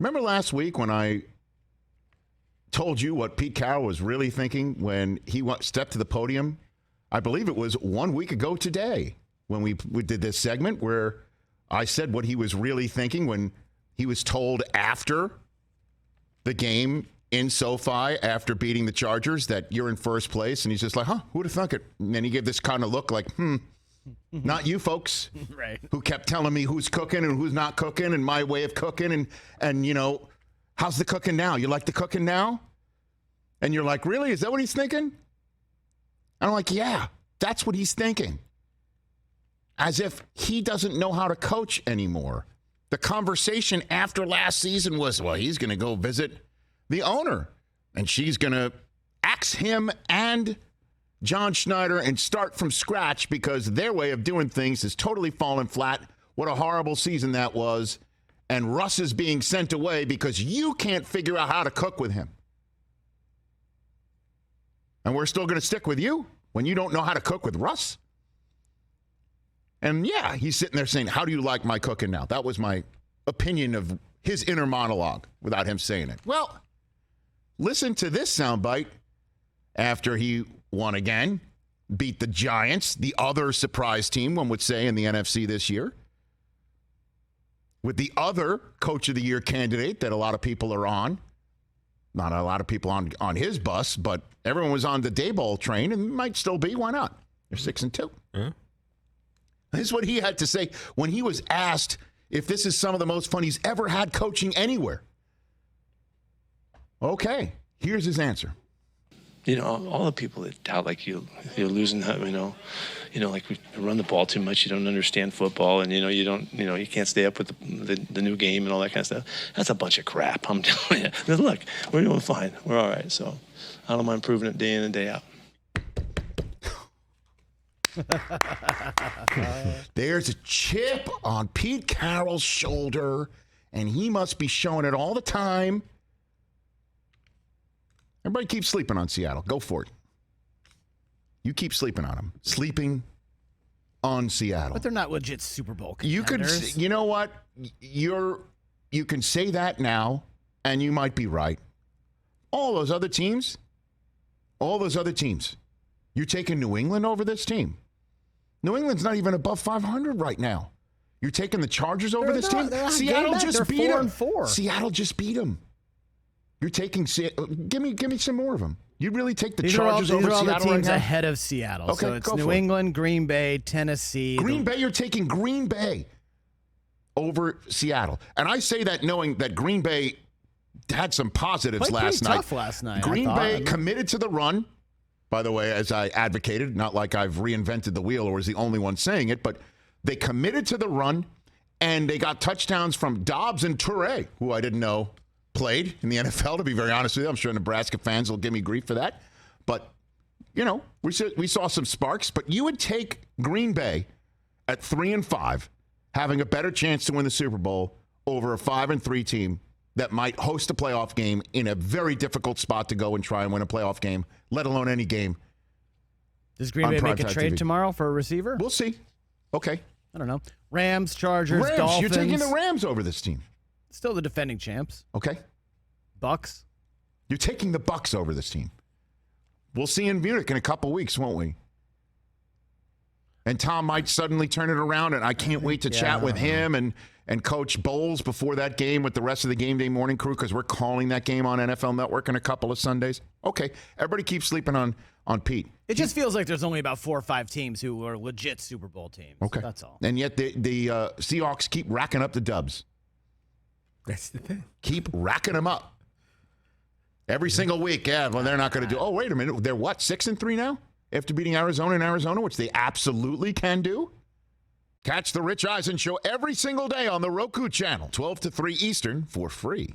Remember last week when I told you what Pete Carroll was really thinking when he stepped to the podium? I believe it was 1 week ago today when we did this segment where I said what he was really thinking when he was told after the game in SoFi after beating the Chargers that you're in first place. And he's just like, who would have thunk it? And then he gave this kind of look like, not you folks, right? Who kept telling me who's cooking and who's not cooking and my way of cooking. And you know, how's the cooking now? You like the cooking now? And you're like, really? Is that what he's thinking? And I'm like, yeah, that's what he's thinking. As if he doesn't know how to coach anymore. The conversation after last season was, well, he's going to go visit the owner, and she's going to axe him and John Schneider and start from scratch because their way of doing things has totally fallen flat. What a horrible season that was. And Russ is being sent away because you can't figure out how to cook with him. And we're still going to stick with you when you don't know how to cook with Russ? And yeah, he's sitting there saying, how do you like my cooking now? That was my opinion of his inner monologue without him saying it. Well, listen to this soundbite after he won again, beat the Giants, the other surprise team, one would say, in the NFC this year, with the other Coach of the Year candidate that a lot of people are on. Not a lot of people on his bus, but everyone was on the Daboll train and might still be. Why not? They're 6-2. Mm-hmm. This is what he had to say when he was asked if this is some of the most fun he's ever had coaching anywhere. Okay, here's his answer. You know, all the people that doubt like you're losing, like we run the ball too much, you don't understand football, and you can't stay up with the new game and all that kind of stuff. That's a bunch of crap. I'm telling you. Now, look, we're doing fine. We're all right. So I don't mind proving it day in and day out. There's a chip on Pete Carroll's shoulder, and he must be showing it all the time. Everybody keep sleeping on Seattle. Go for it. You keep sleeping on them. Sleeping on Seattle. But they're not legit Super Bowl contenders. You know what? You can say that now, and you might be right. All those other teams, you're taking New England over this team. New England's not even above 500 right now. You're taking the Chargers over this team. Seattle just beat them. 4-4. Seattle just beat them. You're taking give me some more of them. You'd really take the These Chargers over are all Seattle the teams right now? ahead of Seattle. Okay, so it's go New for it. England, Green Bay, Tennessee. Green Bay, you're taking Green Bay over Seattle. And I say that knowing that Green Bay had some positives Played last pretty night. tough last night. Green Bay committed to the run. By the way, as I advocated, not like I've reinvented the wheel or was the only one saying it, but they committed to the run, and they got touchdowns from Dobbs and Toure, who I didn't know played in the NFL, to be very honest with you. I'm sure Nebraska fans will give me grief for that. But, we saw some sparks. But you would take Green Bay at 3-5, having a better chance to win the Super Bowl over a 5-3 team that might host a playoff game in a very difficult spot to go and try and win a playoff game, let alone any game. Does Green Bay make a trade tomorrow for a receiver? We'll see. Okay. I don't know. Rams, Chargers, Dolphins. You're taking the Rams over this team. Still the defending champs. Okay. Bucks. You're taking the Bucks over this team. We'll see in Munich in a couple weeks, won't we? And Tom might suddenly turn it around, and I can't wait to chat with him and Coach Bowles before that game with the rest of the Game Day Morning crew, because we're calling that game on NFL Network in a couple of Sundays. Okay, everybody keep sleeping on Pete. It just feels like there's only about 4 or 5 teams who are legit Super Bowl teams. Okay. That's all. And yet the Seahawks keep racking up the dubs. That's the thing. Keep racking them up. Every single week, well, they're not going to do. Oh, wait a minute. They're what, 6-3 now? After beating Arizona in Arizona, which they absolutely can do? Catch the Rich Eisen Show every single day on the Roku channel, 12 to 3 Eastern, for free.